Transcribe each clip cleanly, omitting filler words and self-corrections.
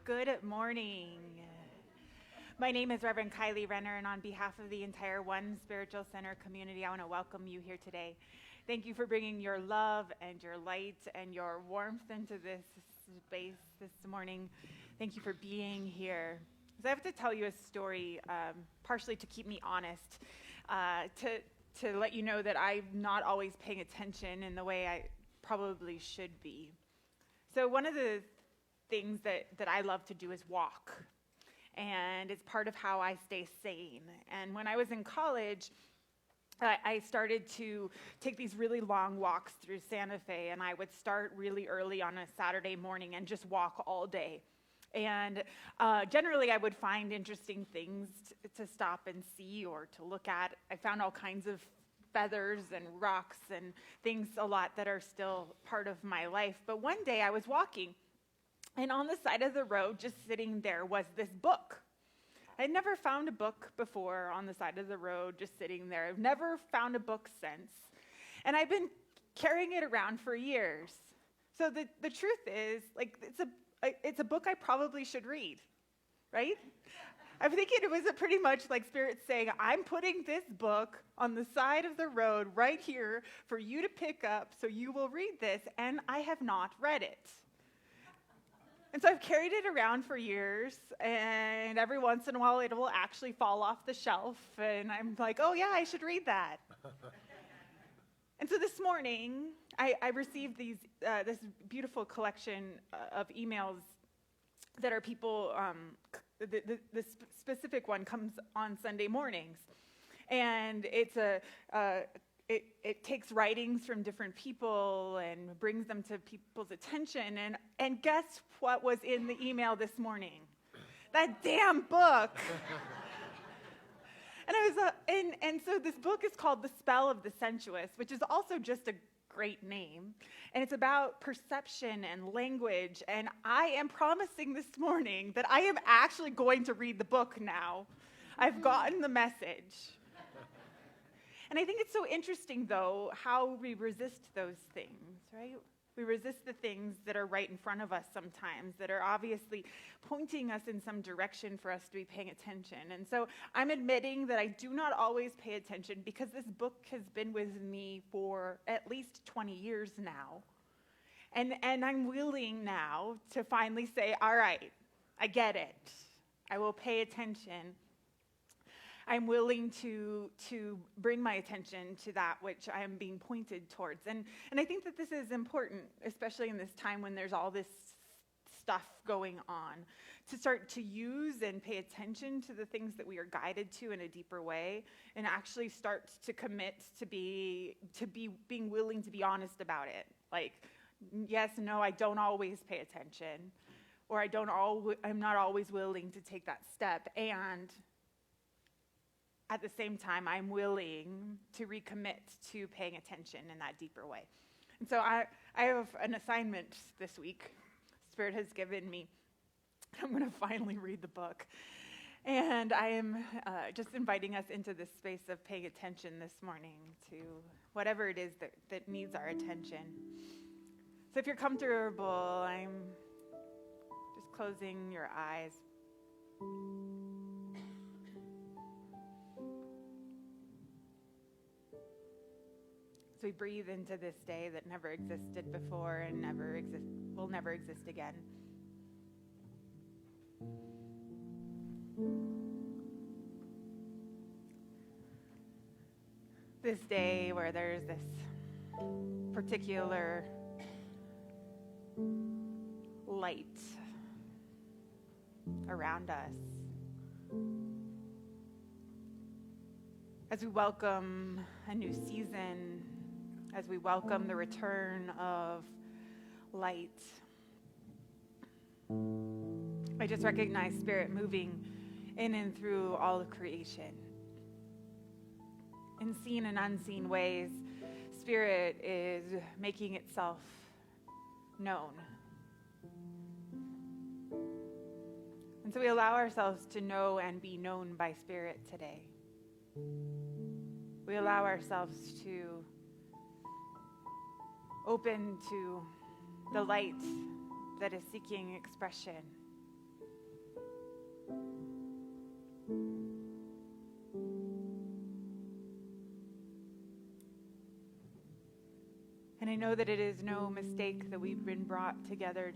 Good morning. My name is Reverend Kylie Renner, and on behalf of the entire One Spiritual Center community, I want to welcome you here today. Thank you for bringing your love and your light and your warmth into this space this morning. Thank you for being here. So I have to tell you a story, partially to keep me honest, to let you know that I'm not always paying attention in the way I probably should be. So one of the things that I love to do is walk. And it's part of how I stay sane. And when I was in college, I started to take these really long walks through Santa Fe, and I would start really early on a Saturday morning and just walk all day. And generally, I would find interesting things to stop and see or to look at. I found all kinds of feathers and rocks and things a lot that are still part of my life. But one day I was walking, and on the side of the road, just sitting there, was this book. I'd never found a book before on the side of the road, just sitting there. I've never found a book since. And I've been carrying it around for years. So the truth is, it's a book I probably should read, right? I'm thinking it was pretty much like Spirit saying, I'm putting this book on the side of the road right here for you to pick up so you will read this, and I have not read it. And so I've carried it around for years, and every once in a while it will actually fall off the shelf, and I'm like, oh yeah, I should read that. And so this morning, I received this beautiful collection of emails that are people, the specific one comes on Sunday mornings. And it takes writings from different people and brings them to people's attention. And guess what was in the email this morning? That damn book. And so this book is called The Spell of the Sensuous, which is also just a great name. And it's about perception and language. And I am promising this morning that I am actually going to read the book now. I've gotten the message. And I think it's so interesting, though, how we resist those things, right? We resist the things that are right in front of us sometimes, that are obviously pointing us in some direction for us to be paying attention. And so I'm admitting that I do not always pay attention because this book has been with me for at least 20 years now. And I'm willing now to finally say, all right, I get it. I will pay attention. I'm willing to bring my attention to that which I am being pointed towards. And I think that this is important, especially in this time when there's all this stuff going on, to start to use and pay attention to the things that we are guided to in a deeper way, and actually start to commit to being willing to be honest about it. Like, yes, no, I don't always pay attention, or I'm not always willing to take that step, and at the same time, I'm willing to recommit to paying attention in that deeper way. And so I have an assignment this week Spirit has given me. I'm going to finally read the book. And I am just inviting us into this space of paying attention this morning to whatever it is that needs our attention. So if you're comfortable, I'm just closing your eyes. So we breathe into this day that never existed before and will never exist again. This day where there's this particular light around us. As we welcome a new season, as we welcome the return of light, I just recognize Spirit moving in and through all of creation. In seen and unseen ways, Spirit is making itself known. And so we allow ourselves to know and be known by Spirit today. We allow ourselves to open to the light that is seeking expression. And I know that it is no mistake that we've been brought together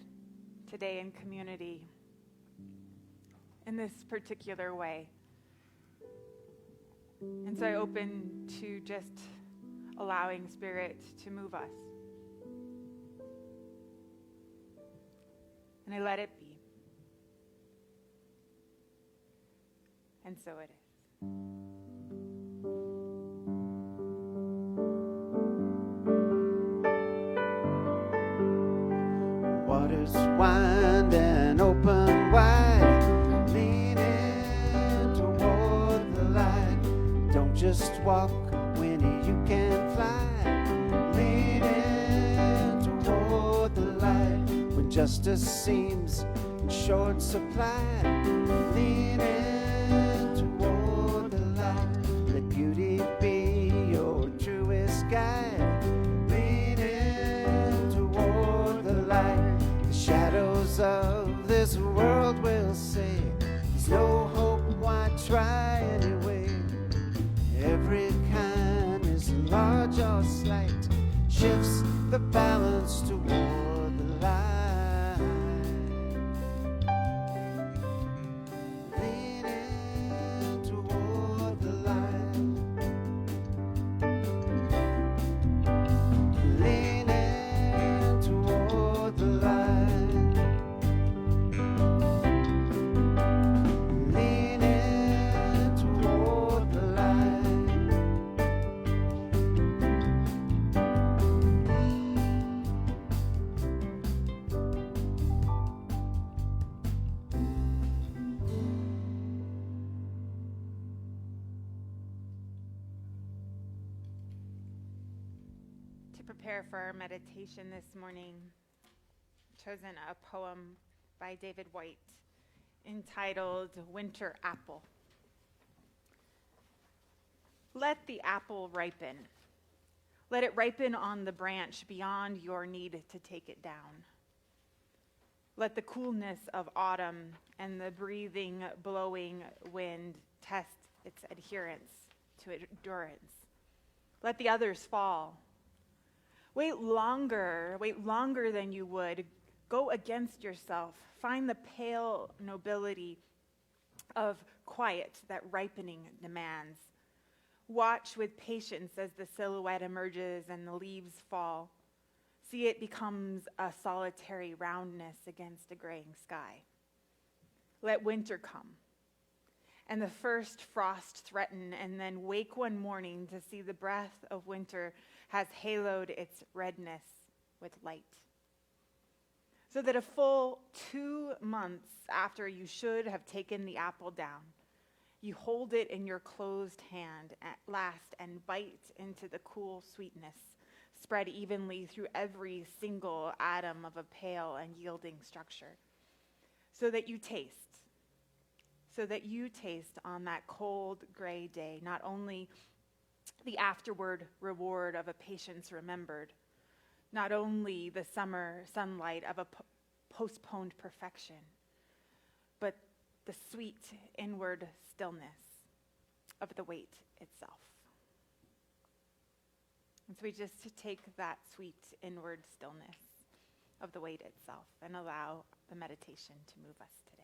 today in community in this particular way. And so I open to just allowing Spirit to move us. And I let it be. And so it is. Waters wind and open wide, leaning toward the light. Don't just walk, Winnie, you can fly, leaning toward the light. When justice seems in short supply, leaning toward the light. Let beauty be your truest guide, of this world will say there's no hope, why try anyway? Every kindness, large or slight, shifts the balance toward the light. Leaning toward the light. Leaning toward the light. Prepare for our meditation this morning, chosen a poem by David White entitled Winter Apple. Let the apple ripen. Let it ripen on the branch beyond your need to take it down. Let the coolness of autumn and the breathing, blowing wind test its adherence to endurance. Let the others fall. Wait longer than you would. Go against yourself. Find the pale nobility of quiet that ripening demands. Watch with patience as the silhouette emerges and the leaves fall. See it becomes a solitary roundness against a graying sky. Let winter come, and the first frost threaten, and then wake one morning to see the breath of winter has haloed its redness with light. So that a full 2 months after you should have taken the apple down, you hold it in your closed hand at last and bite into the cool sweetness, spread evenly through every single atom of a pale and yielding structure, so that you taste on that cold gray day, not only the afterward reward of a patience remembered, not only the summer sunlight of a postponed perfection, but the sweet inward stillness of the wait itself. And so we just take that sweet inward stillness of the wait itself and allow the meditation to move us today.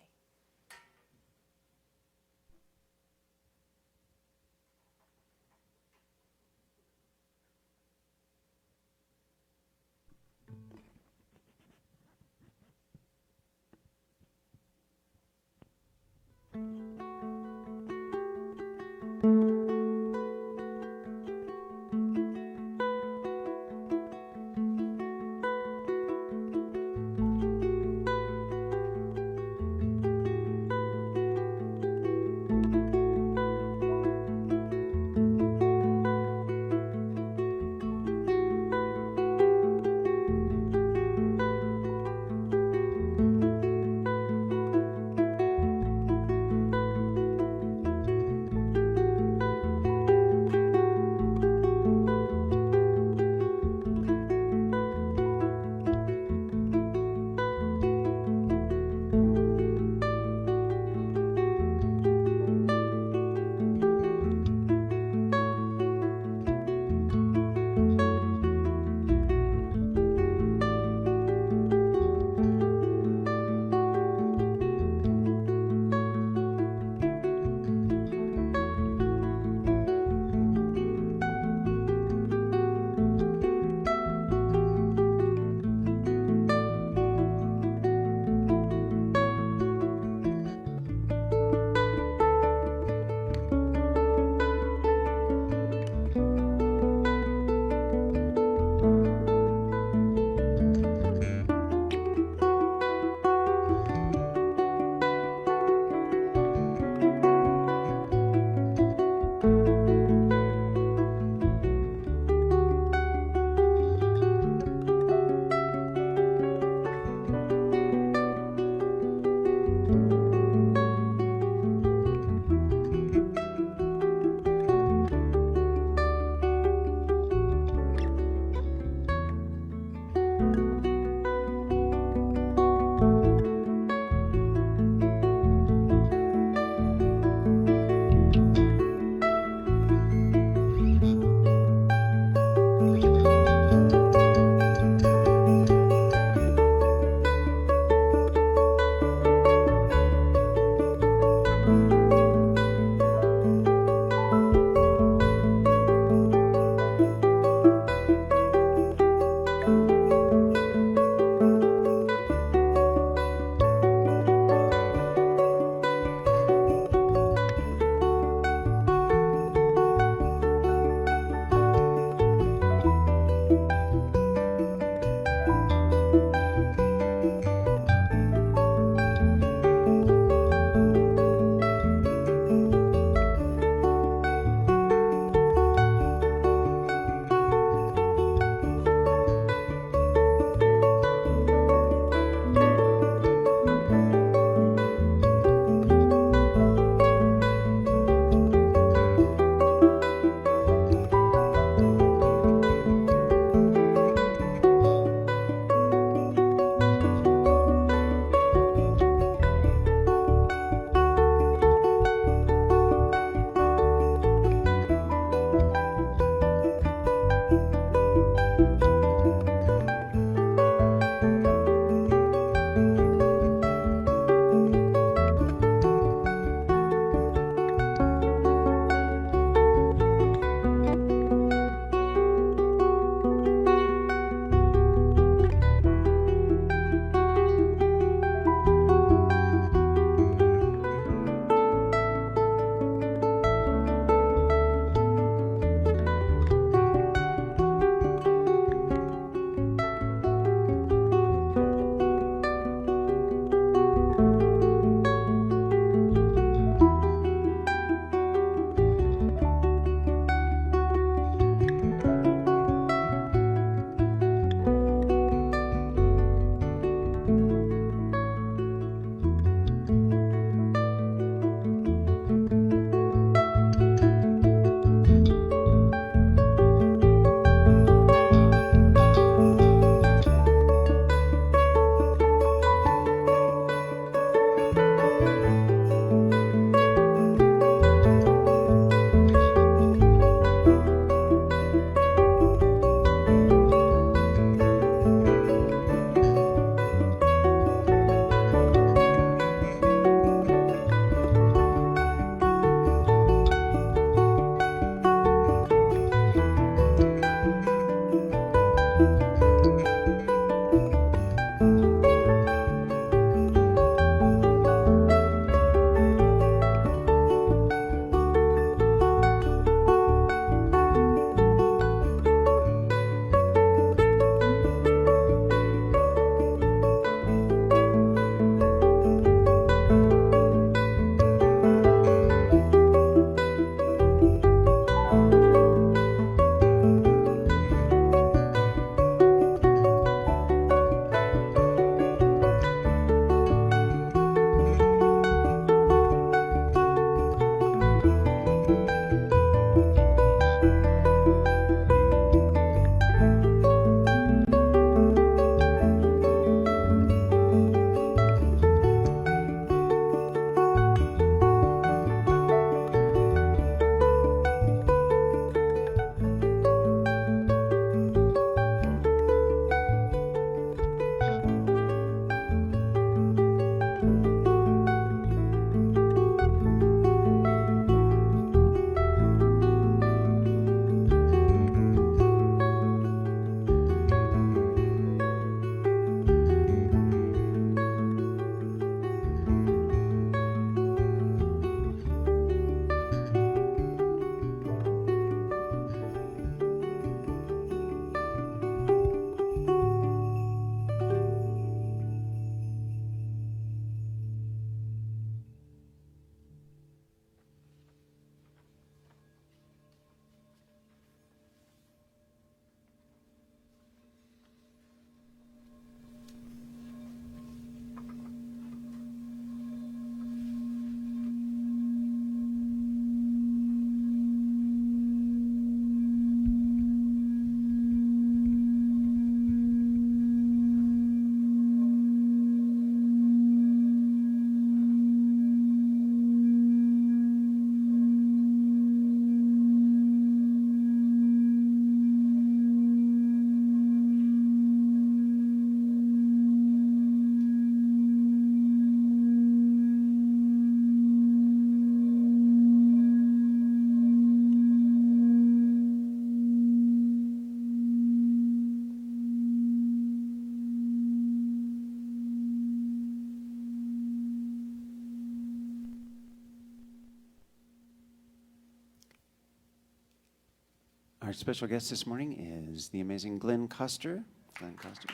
Our special guest this morning is the amazing Glenn Custer. Glenn Custer.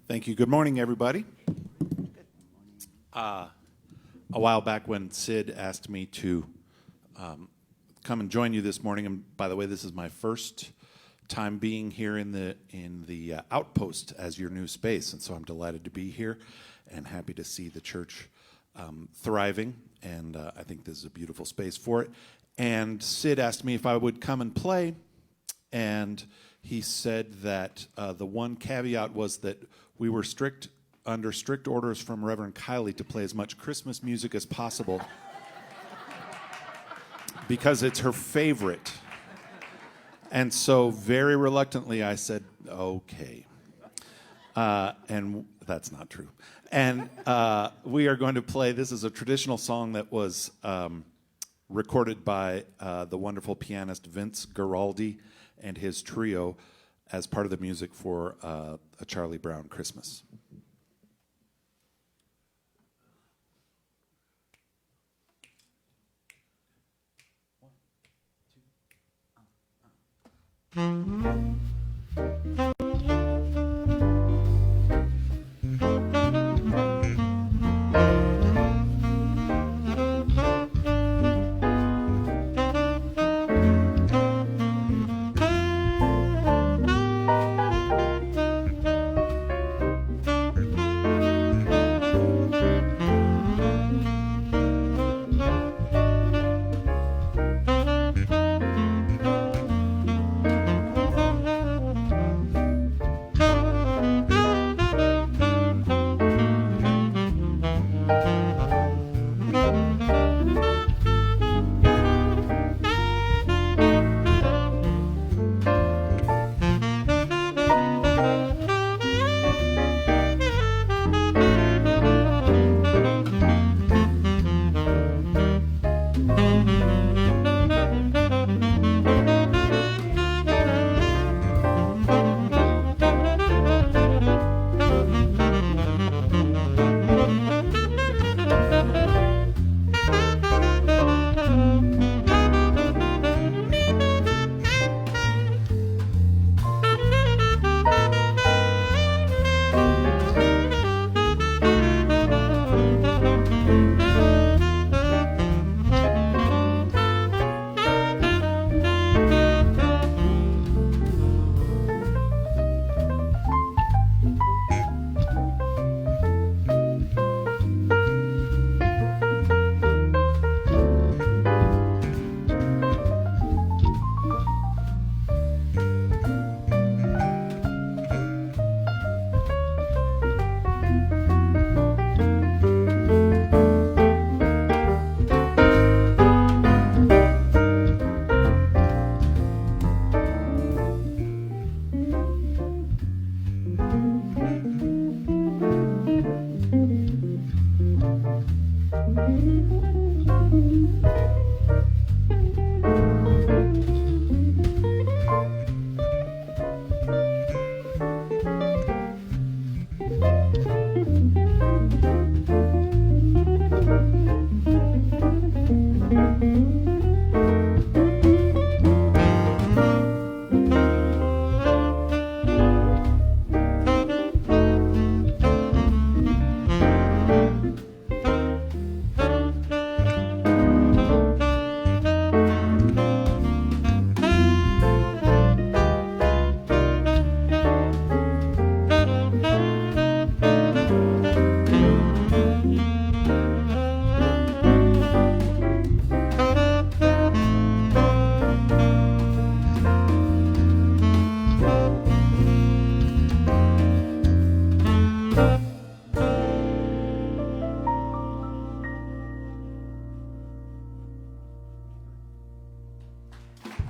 Thank you. Good morning, everybody. A while back when Sid asked me to come and join you this morning, and by the way, this is my first time being here in the Outpost as your new space, and so I'm delighted to be here and happy to see the church thriving, and I think this is a beautiful space for it. And Sid asked me if I would come and play, and he said that the one caveat was that we were under strict orders from Reverend Kylie to play as much Christmas music as possible because it's her favorite. And so very reluctantly I said, okay. And that's not true. And we are going to play, this is a traditional song that was recorded by the wonderful pianist Vince Guaraldi and his trio as part of the music for A Charlie Brown Christmas.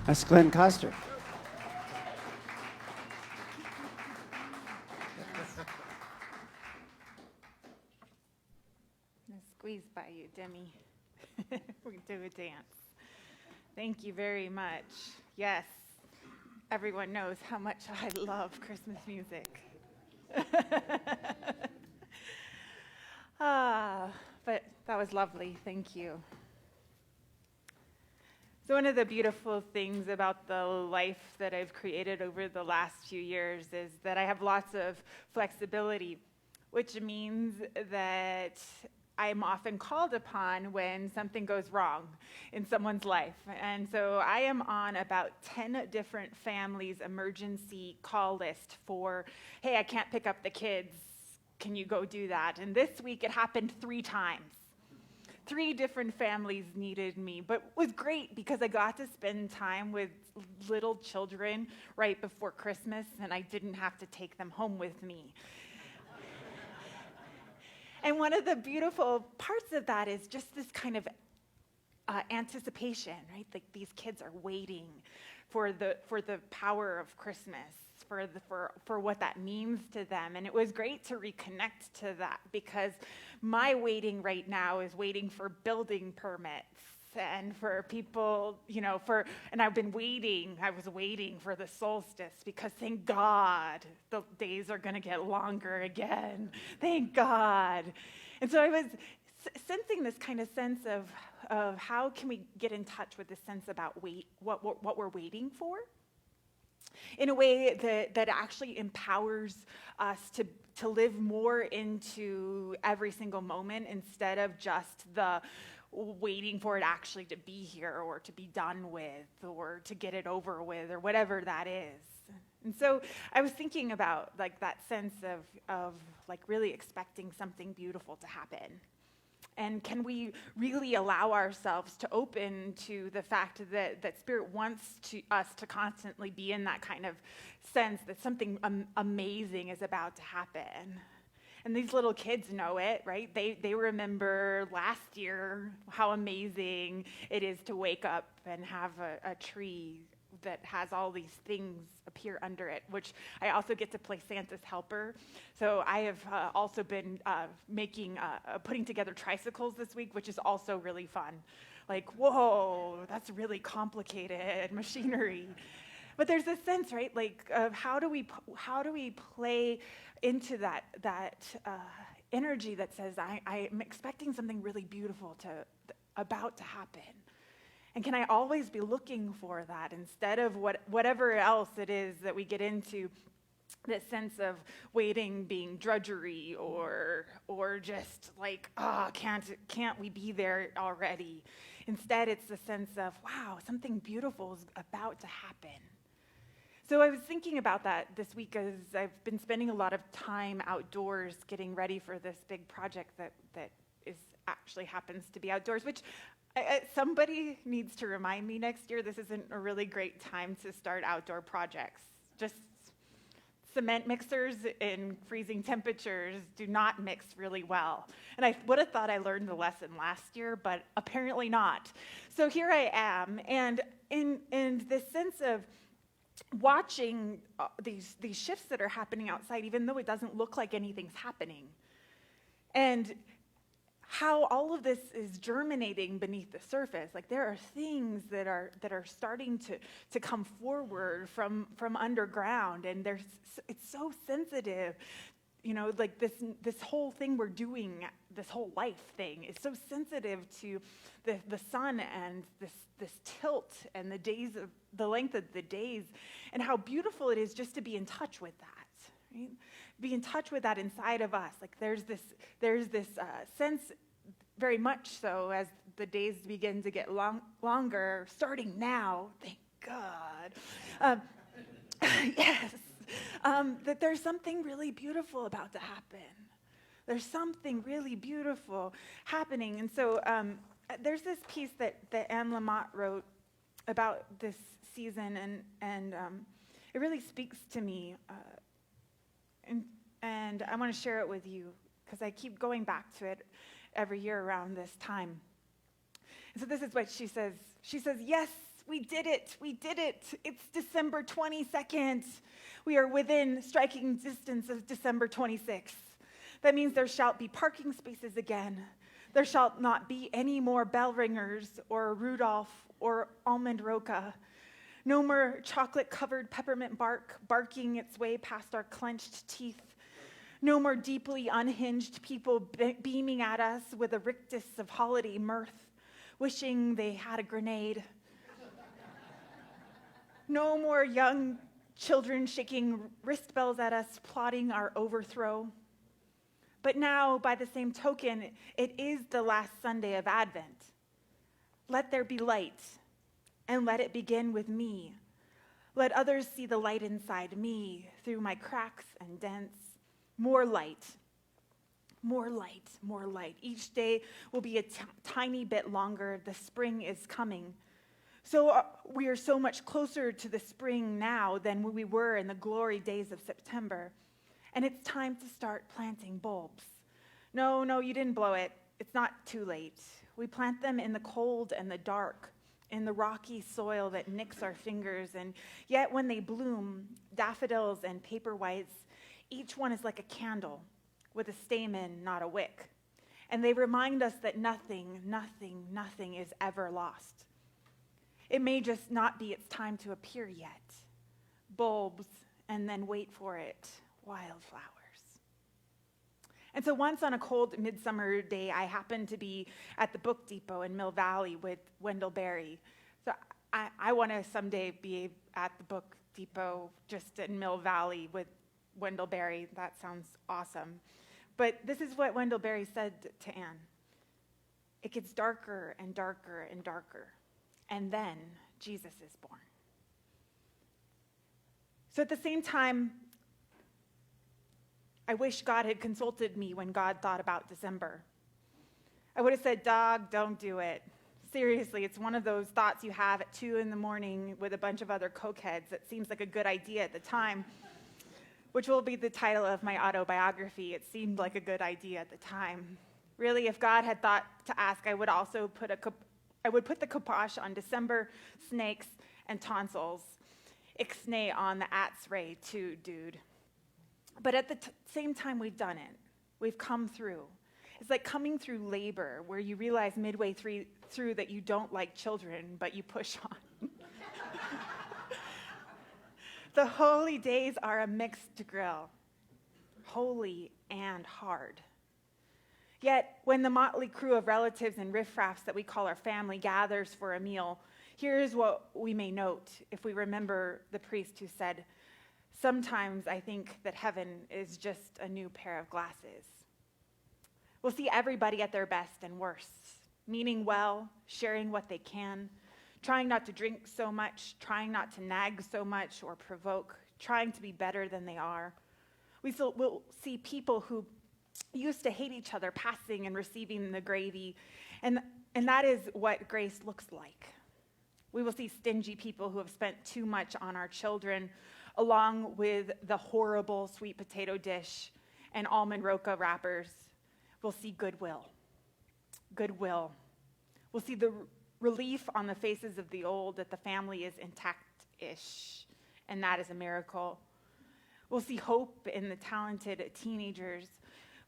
That's Glenn Custer. Gonna squeeze by you, Demi. We're gonna do a dance. Thank you very much. Yes, everyone knows how much I love Christmas music. But that was lovely. Thank you. So one of the beautiful things about the life that I've created over the last few years is that I have lots of flexibility, which means that I'm often called upon when something goes wrong in someone's life. And so I am on about 10 different families' emergency call list for, hey, I can't pick up the kids. Can you go do that? And this week it happened 3 times. 3 different families needed me, but it was great because I got to spend time with little children right before Christmas, and I didn't have to take them home with me. And one of the beautiful parts of that is just this kind of anticipation, right? Like these kids are waiting for the power of Christmas, for what that means to them. And it was great to reconnect to that because my waiting right now is waiting for building permits and for people, and I was waiting for the solstice because thank God the days are going to get longer again. Thank God. And so I was sensing this kind of sense of how can we get in touch with this sense about what we're waiting for in a way that actually empowers us to live more into every single moment instead of just the waiting for it actually to be here or to be done with or to get it over with or whatever that is. And so I was thinking about like that sense of like really expecting something beautiful to happen. And can we really allow ourselves to open to the fact that Spirit wants us to constantly be in that kind of sense that something amazing is about to happen? And these little kids know it, right? They remember last year how amazing it is to wake up and have a tree that has all these things appear under it, which I also get to play Santa's helper. So I have also been putting together tricycles this week, which is also really fun. Like, whoa, that's really complicated machinery. But there's this sense, right, like of how do we play into that energy that says I'm expecting something really beautiful about to happen. And can I always be looking for that instead of whatever else it is that we get into, this sense of waiting being drudgery or just like, can't we be there already? Instead, it's the sense of, wow, something beautiful is about to happen. So I was thinking about that this week as I've been spending a lot of time outdoors getting ready for this big project that actually happens to be outdoors, which somebody needs to remind me next year this isn't a really great time to start outdoor projects. Just cement mixers in freezing temperatures do not mix really well. And I would have thought I learned the lesson last year, but apparently not. So here I am, and in this sense of watching these shifts that are happening outside, even though it doesn't look like anything's happening. And how all of this is germinating beneath the surface. Like there are things that are starting to come forward from underground, and it's so sensitive. Like this whole thing we're doing, this whole life thing is so sensitive to the sun and this tilt and the length of the days, and how beautiful it is just to be in touch with that, right? Be in touch with that inside of us. Like there's this sense, very much so, as the days begin to get longer, starting now, thank God. Yes. That there's something really beautiful about to happen. There's something really beautiful happening. And so there's this piece that Anne Lamott wrote about this season, and it really speaks to me. And I want to share it with you because I keep going back to it every year around this time. And so this is what she says. She says, yes, we did it. We did it. It's December 22nd. We are within striking distance of December 26th. That means there shall be parking spaces again. There shall not be any more bell ringers or Rudolph or almond roca. No more chocolate-covered peppermint bark barking its way past our clenched teeth. No more deeply unhinged people beaming at us with a rictus of holiday mirth, wishing they had a grenade. No more young children shaking wrist bells at us, plotting our overthrow. But now, by the same token, it is the last Sunday of Advent. Let there be light, and let it begin with me. Let others see the light inside me through my cracks and dents. More light, more light, more light. Each day will be a tiny bit longer. The spring is coming. So we are so much closer to the spring now than we were in the glory days of September. And it's time to start planting bulbs. No, you didn't blow it. It's not too late. We plant them in the cold and the dark, in the rocky soil that nicks our fingers. And yet when they bloom, daffodils and paper whites, each one is like a candle with a stamen, not a wick. And they remind us that nothing is ever lost. It may just not be its time to appear yet. Bulbs, and then wait for it, wildflowers. And so once on a cold midsummer day, I happened to be at the Book Depot in Mill Valley with Wendell Berry. So I want to someday be at the Book Depot just in Mill Valley with Wendell Berry. That sounds awesome. But this is what Wendell Berry said to Anne. It gets darker and darker and darker. And then Jesus is born. So at the same time, I wish God had consulted me when God thought about December. I would have said, dog, don't do it. Seriously, it's one of those thoughts you have at 2 a.m. with a bunch of other cokeheads that seems like a good idea at the time, which will be the title of my autobiography. It seemed like a good idea at the time. Really, if God had thought to ask, I would put the kibosh on December, snakes, and tonsils. Ixnay on the ats-ray too, dude. But at the same time, we've done it. We've come through. It's like coming through labor, where you realize midway through that you don't like children, but you push on. The holy days are a mixed grill, holy and hard. Yet, when the motley crew of relatives and riffraffs that we call our family gathers for a meal, here's what we may note if we remember the priest who said, "Sometimes I think that heaven is just a new pair of glasses." We'll see everybody at their best and worst, meaning well, sharing what they can, trying not to drink so much, trying not to nag so much or provoke, trying to be better than they are. We'll see people who used to hate each other passing and receiving the gravy, and that is what grace looks like. We will see stingy people who have spent too much on our children, along with the horrible sweet potato dish and almond roca wrappers. We'll see goodwill. We'll see the relief on the faces of the old that the family is intact-ish, and that is a miracle. We'll see hope in the talented teenagers.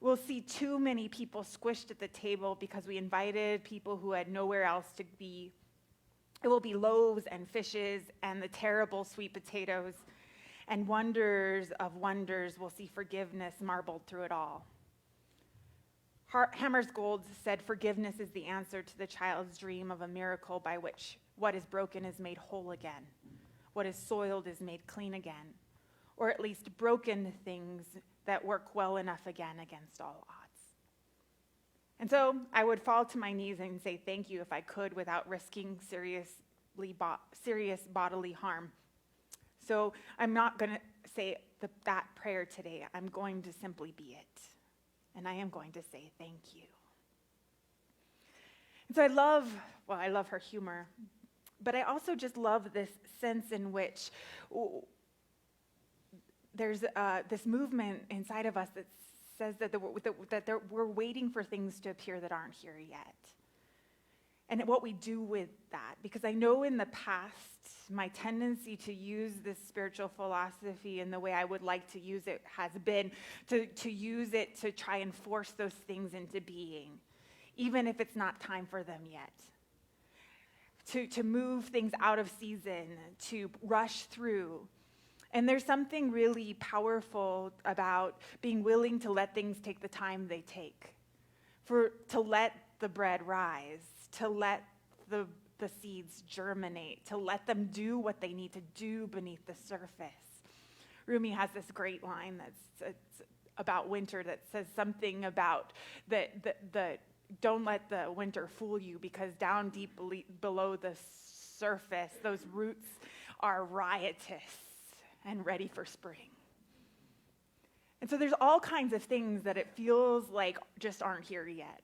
We'll see too many people squished at the table because we invited people who had nowhere else to be. It will be loaves and fishes and the terrible sweet potatoes, and wonders of wonders. We'll see forgiveness marbled through it all. Hammersgold said forgiveness is the answer to the child's dream of a miracle by which what is broken is made whole again, what is soiled is made clean again, or at least broken things that work well enough again against all odds. And so I would fall to my knees and say thank you if I could without risking serious bodily harm. So I'm not going to say that prayer today. I'm going to simply be it. And I am going to say thank you. And so I love her humor, but I also just love this sense in which there's this movement inside of us that says that we're waiting for things to appear that aren't here yet. And what we do with that, because I know in the past, my tendency to use this spiritual philosophy in the way I would like to use it has been to use it to try and force those things into being, even if it's not time for them yet. To move things out of season, to rush through. And there's something really powerful about being willing to let things take the time they take, to let the bread rise, to let the the seeds germinate, to let them do what they need to do beneath the surface. Rumi has this great line that's about winter that says something about the don't let the winter fool you, because down deep below the surface, those roots are riotous and ready for spring. And so there's all kinds of things that it feels like just aren't here yet.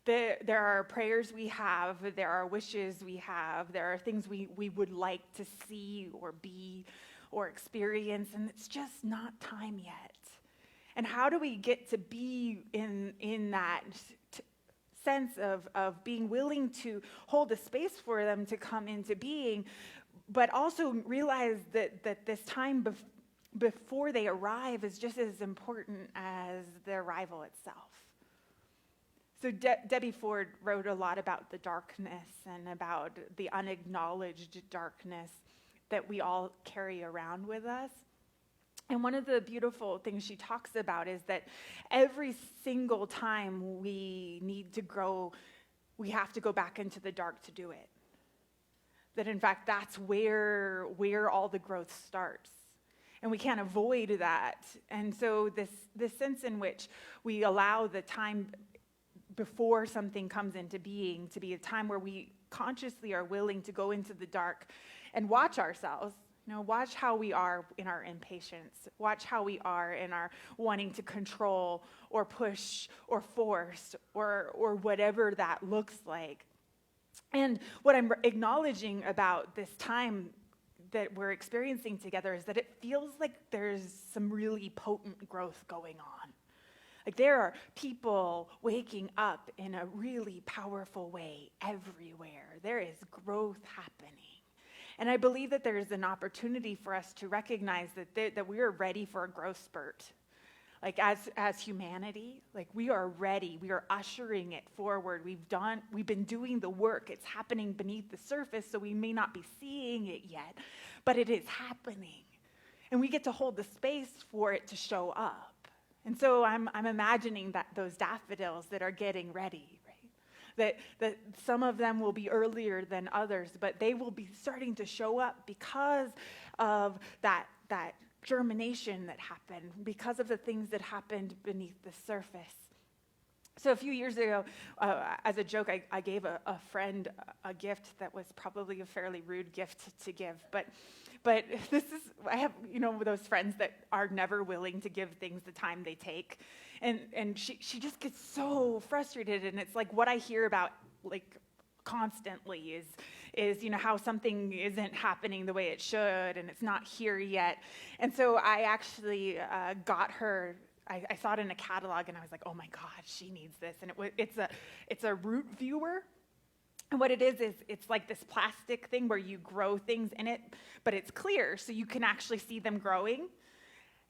There are prayers we have, there are wishes we have, there are things we would like to see or be or experience, and it's just not time yet. And how do we get to be in that sense of being willing to hold a space for them to come into being, but also realize that this time before they arrive is just as important as the arrival itself. So Debbie Ford wrote a lot about the darkness and about the unacknowledged darkness that we all carry around with us. And one of the beautiful things she talks about is that every single time we need to grow, we have to go back into the dark to do it. That in fact, that's where all the growth starts. And we can't avoid that. And so this sense in which we allow the time before something comes into being to be a time where we consciously are willing to go into the dark and watch ourselves. Watch how we are in our impatience. Watch how we are in our wanting to control or push or force or whatever that looks like. And what I'm acknowledging about this time that we're experiencing together is that it feels like there's some really potent growth going on. Like there are people waking up in a really powerful way everywhere. There is growth happening. And I believe that there is an opportunity for us to recognize that we are ready for a growth spurt. Like as humanity, like we are ready. We are ushering it forward. We've been doing the work. It's happening beneath the surface, so we may not be seeing it yet, but it is happening. And we get to hold the space for it to show up. And so I'm imagining that those daffodils that are getting ready, right? That some of them will be earlier than others, but they will be starting to show up because of that germination that happened, because of the things that happened beneath the surface. So a few years ago, as a joke, I gave a friend a gift that was probably a fairly rude gift to give, but I have, those friends that are never willing to give things the time they take. And she just gets so frustrated. And it's like what I hear about like constantly is how something isn't happening the way it should and it's not here yet. And so I actually got her, I saw it in a catalog and I was like, oh my God, she needs this. And it's a root viewer. And what it is it's like this plastic thing where you grow things in it, but it's clear, so you can actually see them growing.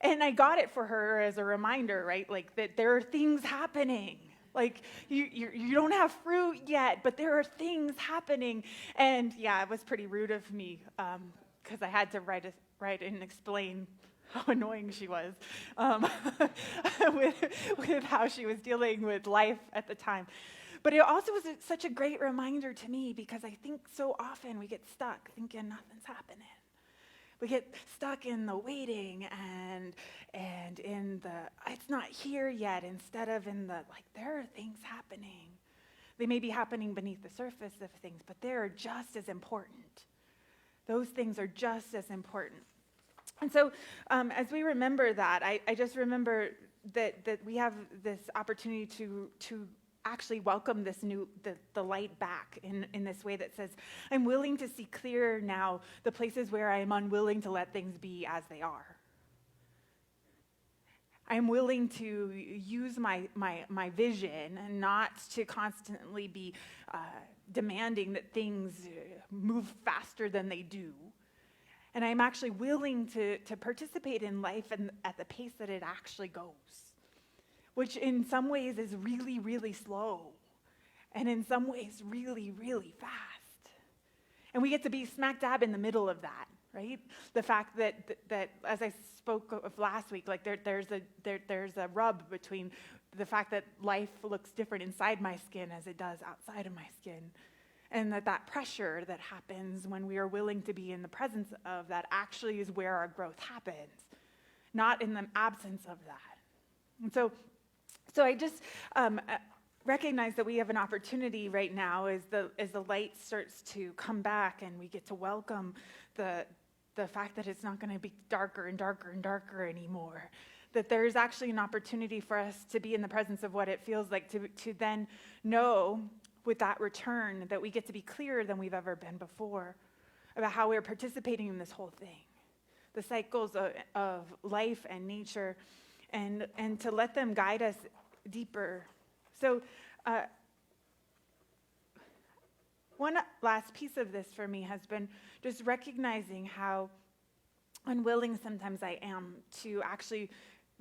And I got it for her as a reminder, right? Like that there are things happening. Like you don't have fruit yet, but there are things happening. And yeah, it was pretty rude of me because I had to write and explain how annoying she was with how she was dealing with life at the time. But it also was such a great reminder to me because I think so often we get stuck thinking nothing's happening. We get stuck in the waiting and in the it's not here yet instead of in the like there are things happening. They may be happening beneath the surface of things, but they're just as important. Those things are just as important. And so as we remember that, I just remember that we have this opportunity to actually welcome this the light back in this way that says, I'm willing to see clear now the places where I am unwilling to let things be as they are. I'm willing to use my vision and not to constantly be demanding that things move faster than they do. And I'm actually willing to participate in life and at the pace that it actually goes, which in some ways is really, really slow, and in some ways really, really fast. And we get to be smack dab in the middle of that, right? The fact that as I spoke of last week, like there's a rub between the fact that life looks different inside my skin as it does outside of my skin. And that pressure that happens when we are willing to be in the presence of that actually is where our growth happens, not in the absence of that. And so I just recognize that we have an opportunity right now as the light starts to come back and we get to welcome the fact that it's not going to be darker and darker and darker anymore. That there's actually an opportunity for us to be in the presence of what it feels like to then know with that return that we get to be clearer than we've ever been before about how we're participating in this whole thing, the cycles of life and nature, and to let them guide us deeper. So one last piece of this for me has been just recognizing how unwilling sometimes I am to actually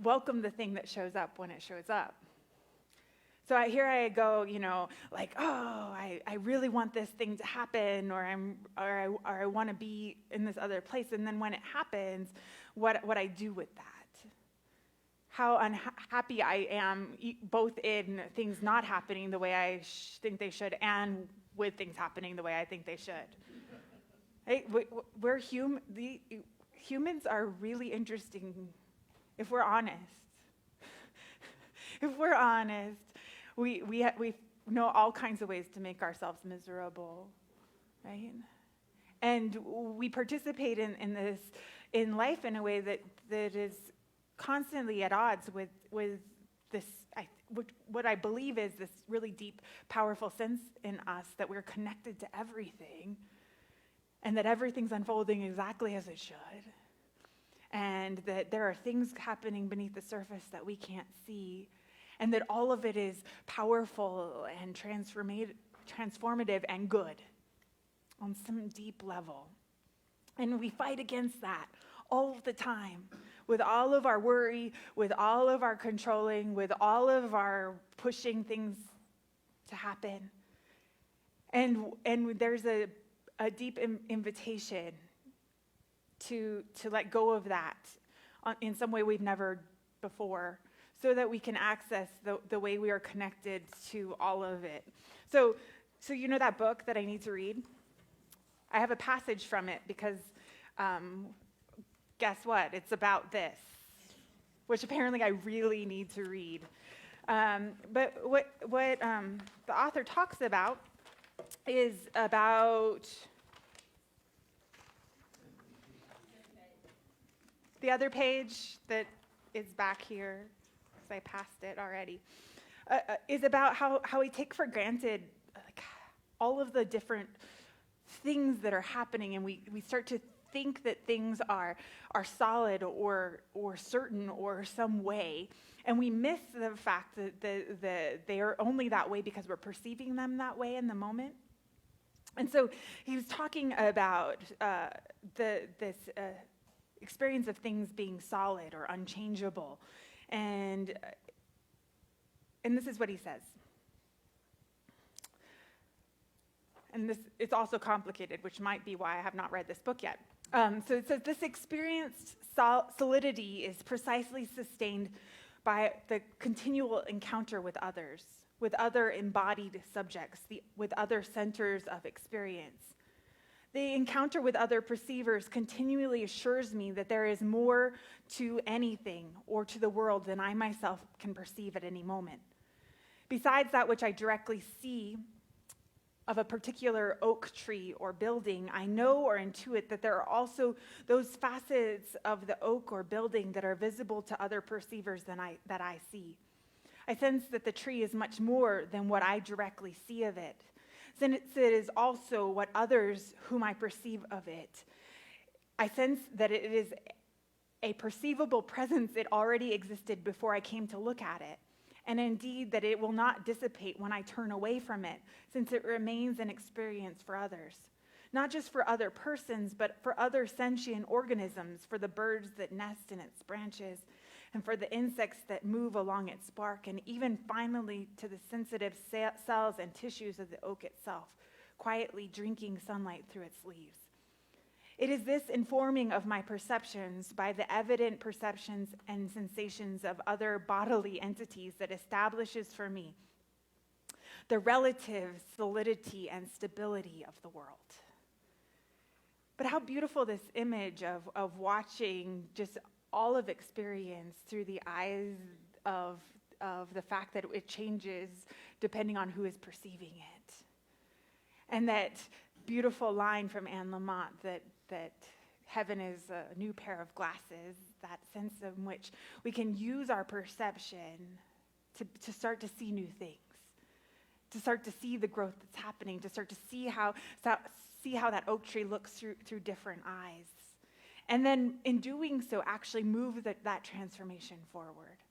welcome the thing that shows up when it shows up. So here I go, like, I really want this thing to happen, or I want to be in this other place. And then when it happens, what I do with that. How unhappy I am, both in things not happening the way I think they should, and with things happening the way I think they should. Hey, we're humans are really interesting, if we're honest. If we're honest, we know all kinds of ways to make ourselves miserable, right? And we participate in this in life in a way that is constantly at odds with this, what I believe is this really deep, powerful sense in us that we're connected to everything, and that everything's unfolding exactly as it should, and that there are things happening beneath the surface that we can't see, and that all of it is powerful and transformative and good on some deep level. And we fight against that all the time, with all of our worry, with all of our controlling, with all of our pushing things to happen. And there's a deep invitation to let go of that in some way we've never before, so that we can access the way we are connected to all of it. So you know that book that I need to read? I have a passage from it because guess what? It's about this, which apparently I really need to read. But what the author talks about is about the other page that is back here, because I passed it already, is about how we take for granted all of the different things that are happening, and we start to think that things are solid or certain or some way, and we miss the fact that they are only that way because we're perceiving them that way in the moment. And so he was talking about this experience of things being solid or unchangeable, and this is what he says. And it's also complicated, which might be why I have not read this book yet. So it says, this experienced solidity is precisely sustained by the continual encounter with others, with other embodied subjects, with other centers of experience. The encounter with other perceivers continually assures me that there is more to anything or to the world than I myself can perceive at any moment. Besides that which I directly see of a particular oak tree or building, I know or intuit that there are also those facets of the oak or building that are visible to other perceivers that I see. I sense that the tree is much more than what I directly see of it, since it is also what others whom I perceive of it. I sense that it is a perceivable presence. It already existed before I came to look at it. And indeed, that it will not dissipate when I turn away from it, since it remains an experience for others. Not just for other persons, but for other sentient organisms, for the birds that nest in its branches, and for the insects that move along its bark, and even finally to the sensitive cells and tissues of the oak itself, quietly drinking sunlight through its leaves. It is this informing of my perceptions by the evident perceptions and sensations of other bodily entities that establishes for me the relative solidity and stability of the world. But how beautiful this image of watching just all of experience through the eyes of the fact that it changes depending on who is perceiving it. And that beautiful line from Anne Lamott that heaven is a new pair of glasses, that sense in which we can use our perception to start to see new things, to start to see the growth that's happening, to start to see how that oak tree looks through different eyes. And then in doing so, actually move that transformation forward.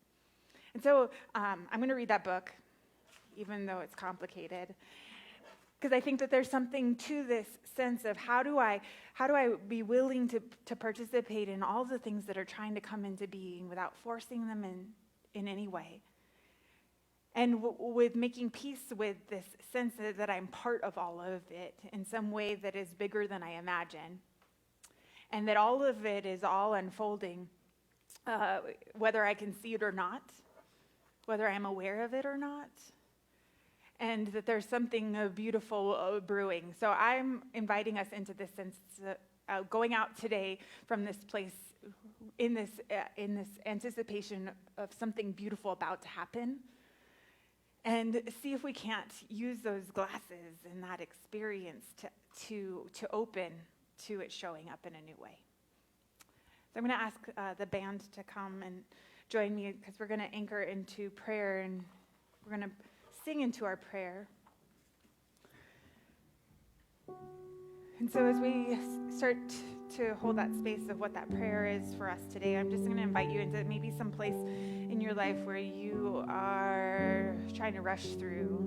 And so I'm going to read that book, even though it's complicated, because I think that there's something to this sense of how do I be willing to participate in all the things that are trying to come into being without forcing them in any way. And with making peace with this sense that I'm part of all of it in some way that is bigger than I imagine. And that all of it is all unfolding, whether I can see it or not, whether I'm aware of it or not. And that there's something beautiful brewing. So I'm inviting us into this sense, going out today from this place in this anticipation of something beautiful about to happen, and see if we can't use those glasses and that experience to open to it showing up in a new way. So I'm going to ask the band to come and join me, because we're going to anchor into prayer, and we're going to sing into our prayer. And so as we start to hold that space of what that prayer is for us today, I'm just going to invite you into maybe some place in your life where you are trying to rush through,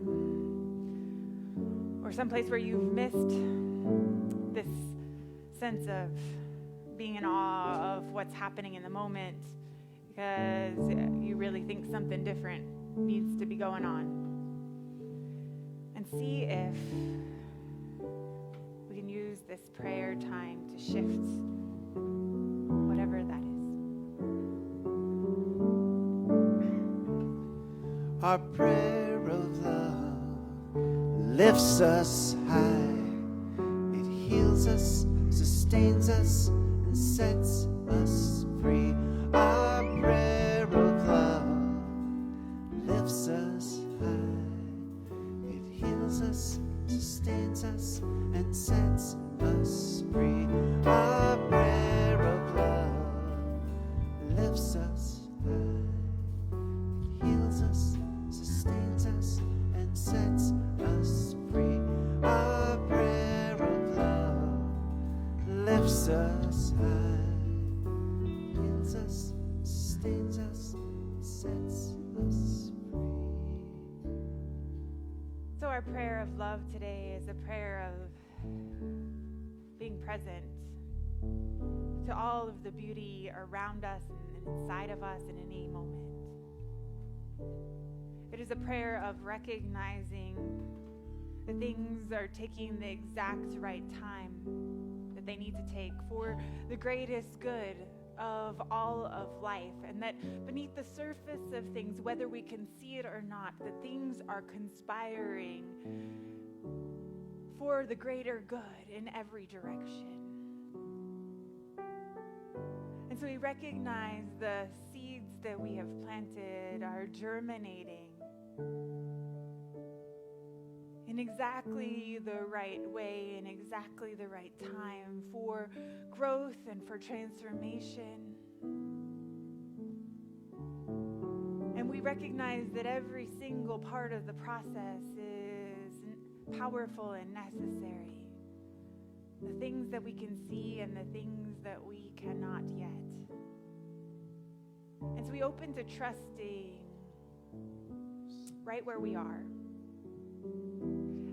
or some place where you've missed this sense of being in awe of what's happening in the moment because you really think something different needs to be going on. And see if we can use this prayer time to shift whatever that is. Our prayer of love lifts us high. It heals us, sustains us, and sets us free. Our prayer of love lifts us high. Heals us, sustains us, and sets us free. Our prayer of love lifts us high. It heals us, sustains us, and sets us free. Our prayer of love lifts us high. It heals us, sustains us, and sets us free. So our prayer of love today is a prayer of being present to all of the beauty around us and inside of us in any moment. It is a prayer of recognizing that things are taking the exact right time that they need to take for the greatest good of all of life, and that beneath the surface of things, whether we can see it or not, that things are conspiring for the greater good in every direction. And so we recognize the seeds that we have planted are germinating in exactly the right way, in exactly the right time for growth and for transformation. And we recognize that every single part of the process is powerful and necessary. The things that we can see and the things that we cannot yet. And so we open to trusting right where we are,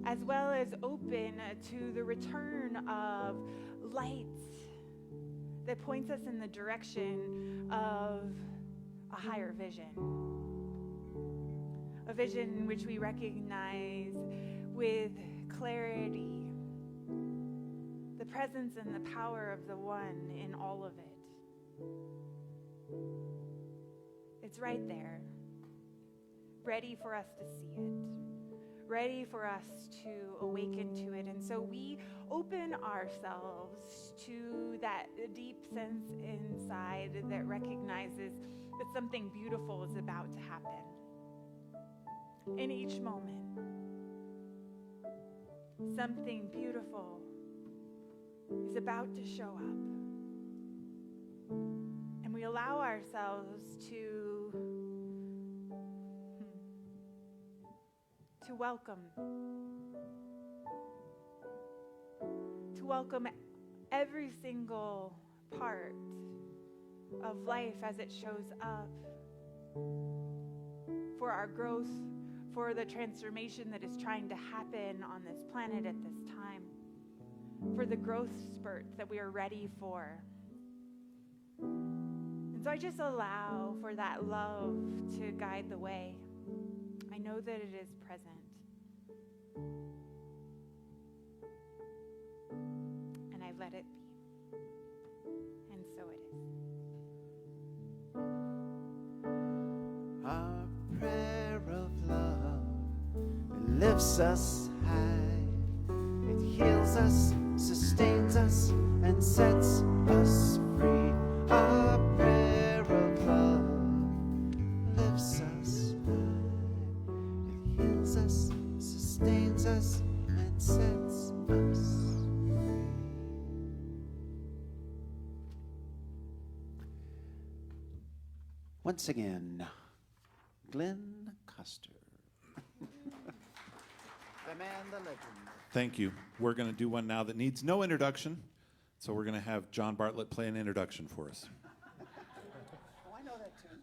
as well as open to the return of light that points us in the direction of a higher vision. A vision in which we recognize with clarity the presence and the power of the one in all of it. It's right there, ready for us to see it, ready for us to awaken to it. And so we open ourselves to that deep sense inside that recognizes that something beautiful is about to happen in each moment. Something beautiful is about to show up. And we allow ourselves to welcome every single part of life as it shows up, for our growth, for the transformation that is trying to happen on this planet at this time, for the growth spurts that we are ready for. And so I just allow for that love to guide the way. I know that it is present. And I let it be. And so it is. Our prayer of love, it lifts us high. It heals us, sustains us, and sets us free. Our prayer of love lifts us high. It heals us, sustains us, and sets us free. Once again, Glenn Custer. The man, the legend. Thank you. We're going to do one now that needs no introduction. So we're going to have John Bartlett play an introduction for us. Oh, I know that tune.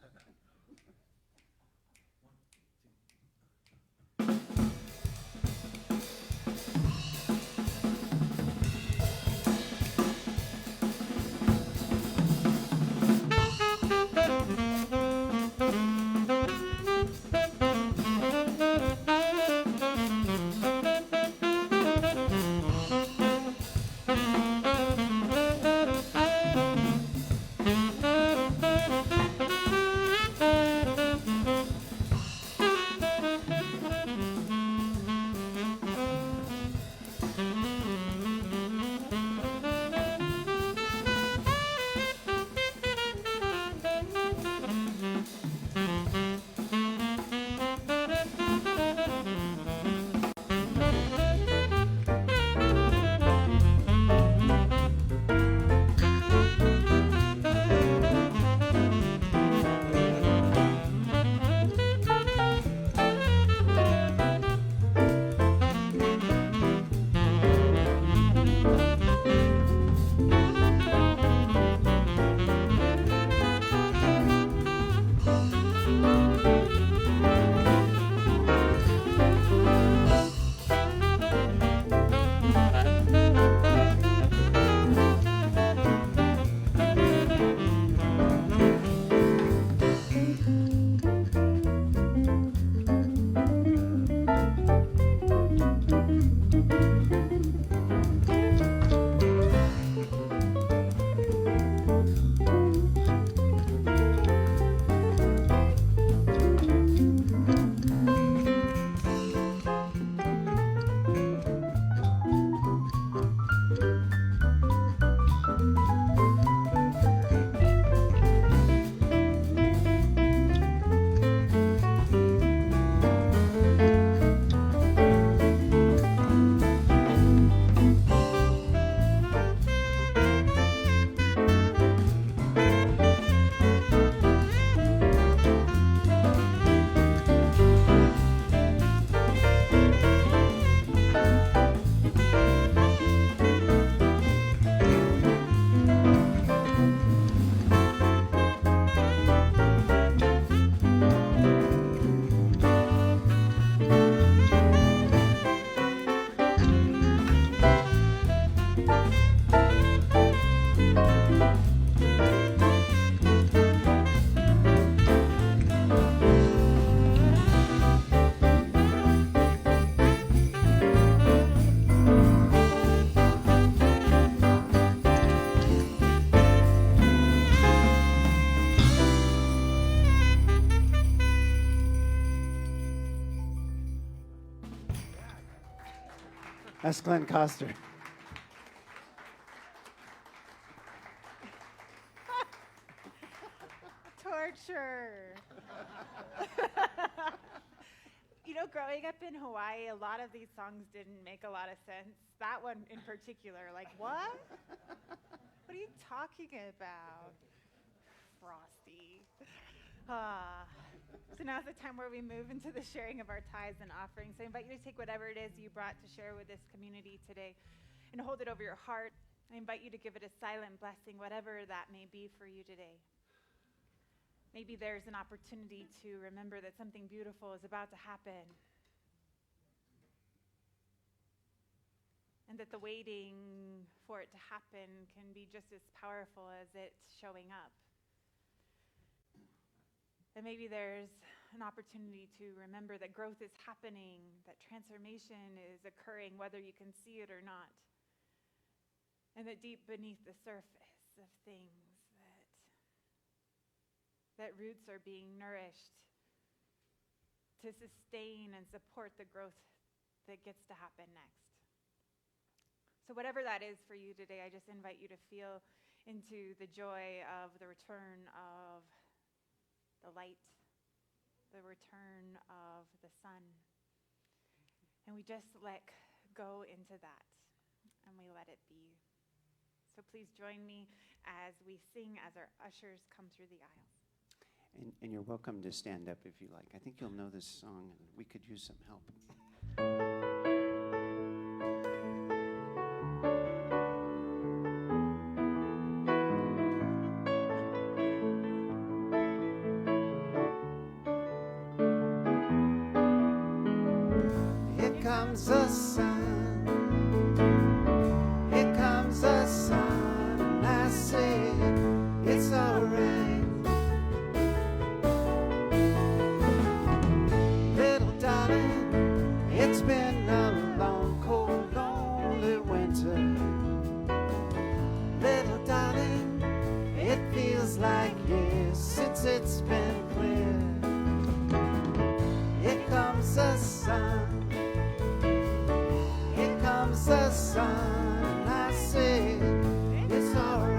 That's Glenn Coster. Torture. You know, growing up in Hawaii, a lot of these songs didn't make a lot of sense. That one in particular, like, what? What are you talking about? Frosty. So now's the time where we move into the sharing of our tithes and offerings. So I invite you to take whatever it is you brought to share with this community today and hold it over your heart. I invite you to give it a silent blessing, whatever that may be for you today. Maybe there's an opportunity to remember that something beautiful is about to happen, and that the waiting for it to happen can be just as powerful as it's showing up. And maybe there's an opportunity to remember that growth is happening, that transformation is occurring, whether you can see it or not. And that deep beneath the surface of things, that roots are being nourished to sustain and support the growth that gets to happen next. So whatever that is for you today, I just invite you to feel into the joy of the return of the light, the return of the sun. And we just let go into that, and we let it be. So please join me as we sing as our ushers come through the aisles. And you're welcome to stand up if you like. I think you'll know this song, and we could use some help. Here comes the sun. Here comes the sun. And I say it's all right. It's been a long, cold, lonely winter. Little darling, it feels like years since it's been clear. Here comes the sun. Here comes the sun. And I say it's all right.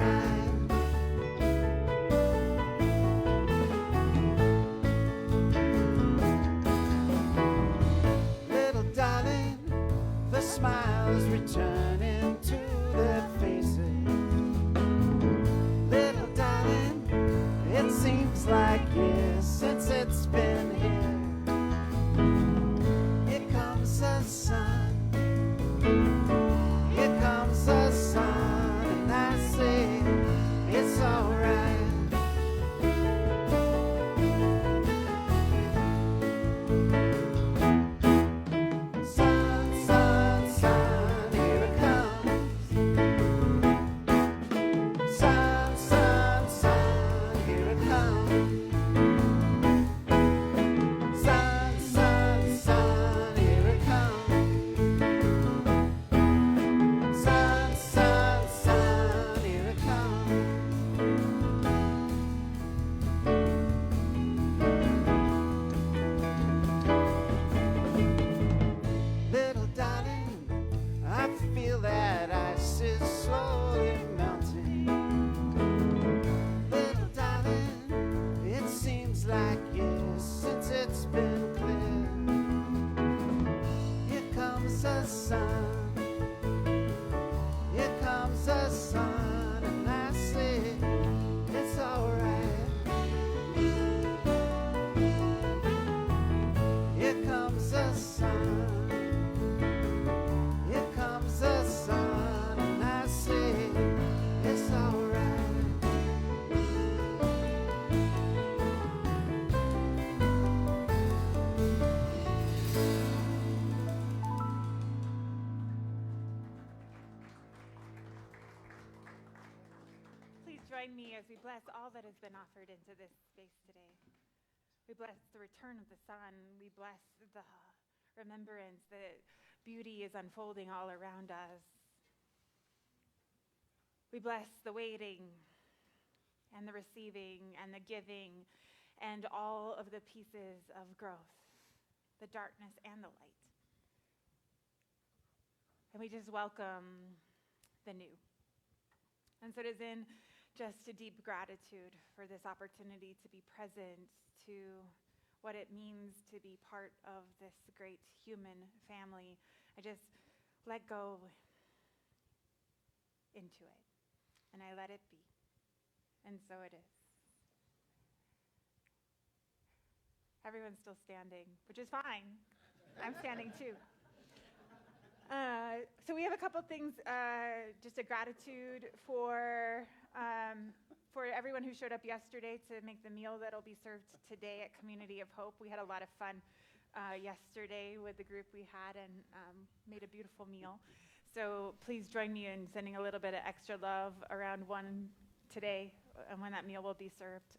The smiles returning to their faces. Little darling, it seems like years since it's been here. Here comes the sun. Here comes the sun. And I say it's all right. Join me as we bless all that has been offered into this space today. We bless the return of the sun. We bless the remembrance that beauty is unfolding all around us. We bless the waiting and the receiving and the giving and all of the pieces of growth, the darkness and the light. and we just welcome the new. And so it is in just a deep gratitude for this opportunity to be present, to what it means to be part of this great human family. I just let go into it, and I let it be. And so it is. Everyone's still standing, which is fine. I'm standing too. So we have a couple things, just a gratitude for everyone who showed up yesterday to make the meal that'll be served today at Community of Hope. We had a lot of fun yesterday with the group we had and made a beautiful meal. So please join me in sending a little bit of extra love around 1 today and when that meal will be served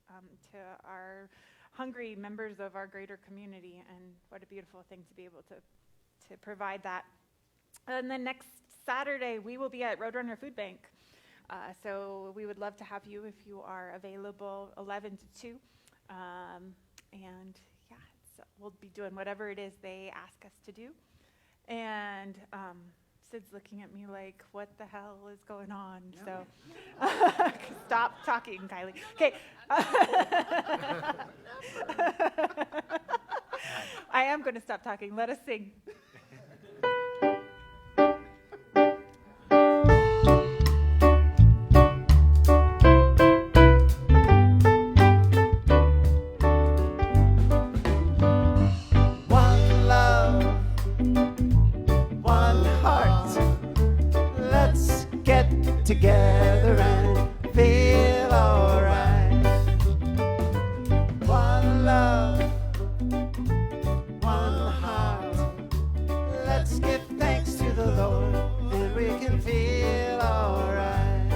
to our hungry members of our greater community. And what a beautiful thing to be able to provide that. And then next Saturday, we will be at Roadrunner Food Bank. So we would love to have you if you are available 11 to 2. And yeah, so we'll be doing whatever it is they ask us to do. And Sid's looking at me like, what the hell is going on? No. So stop talking, Kylie. Okay. I am going to stop talking. Let us sing. Together and feel alright. One love, one heart. Let's give thanks to the Lord, and we can feel alright.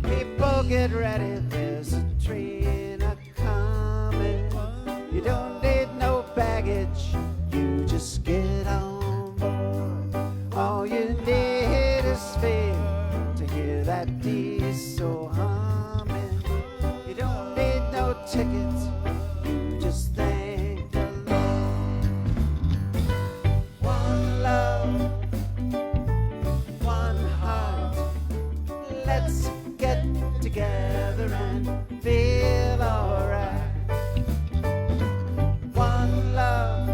People get ready, there's a train a-coming. You don't need no baggage, you just get on board. All you need is faith to hear that diesel humming. You don't need no tickets, you just thank the Lord. One love, one heart. Let's get together and feel alright. One love,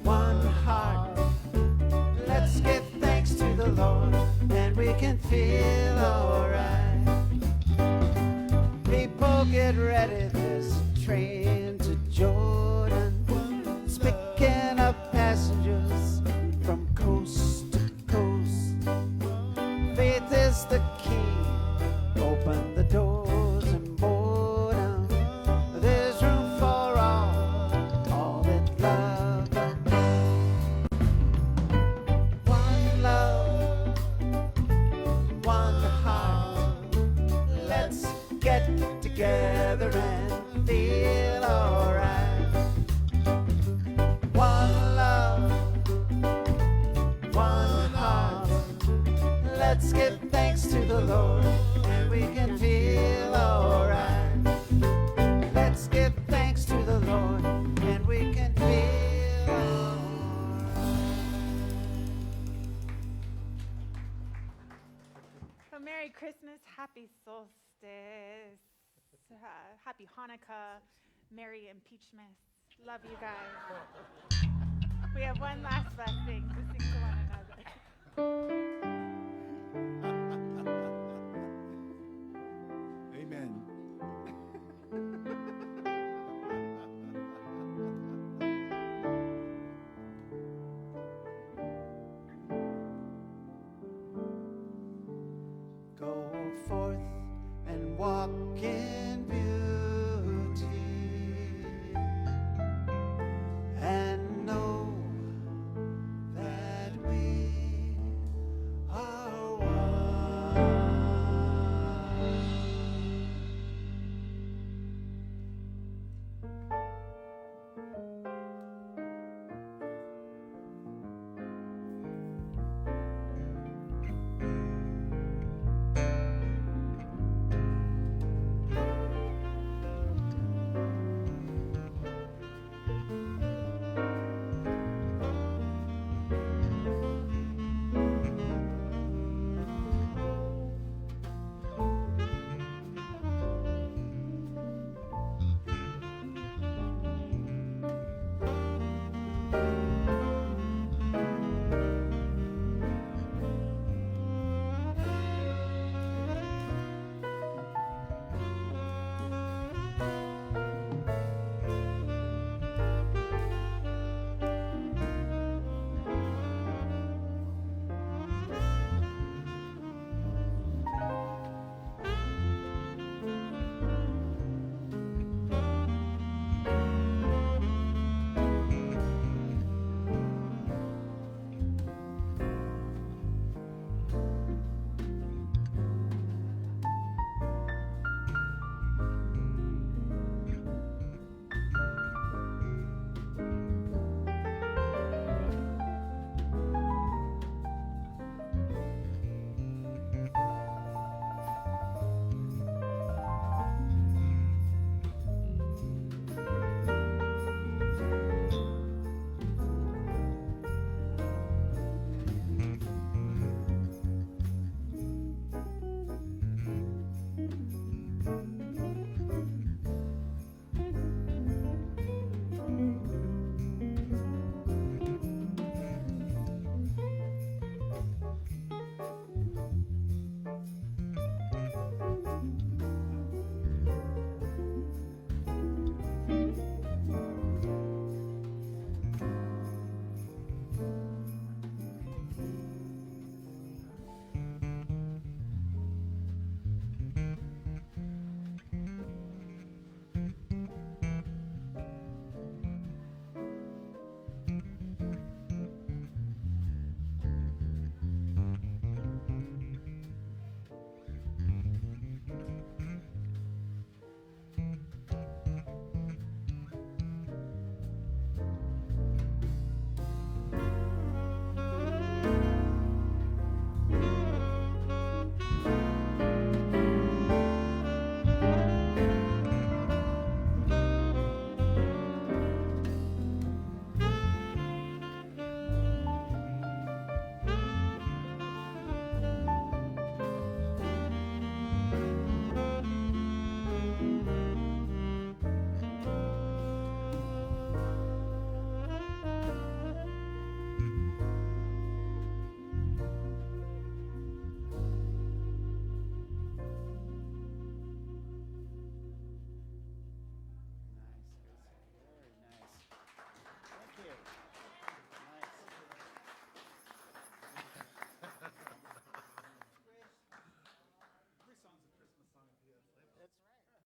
one heart. Let's give thanks to the Lord, and we can feel alright. People get ready, there's a train to Jordan. It's picking up passengers from coast to coast. Faith is the key, open the doors and board 'em. There's room for all that love and one love, one heart. Let's get together and feel alright. One love, one heart. Let's give thanks to the Lord, and we can feel alright. Let's give thanks to the Lord, and we can feel alright. So Merry Christmas, Happy Solstice, Happy Hanukkah, Merry Impeachment. Love you guys. We have one last blessing to sing to one another. Amen. Go forth and walk in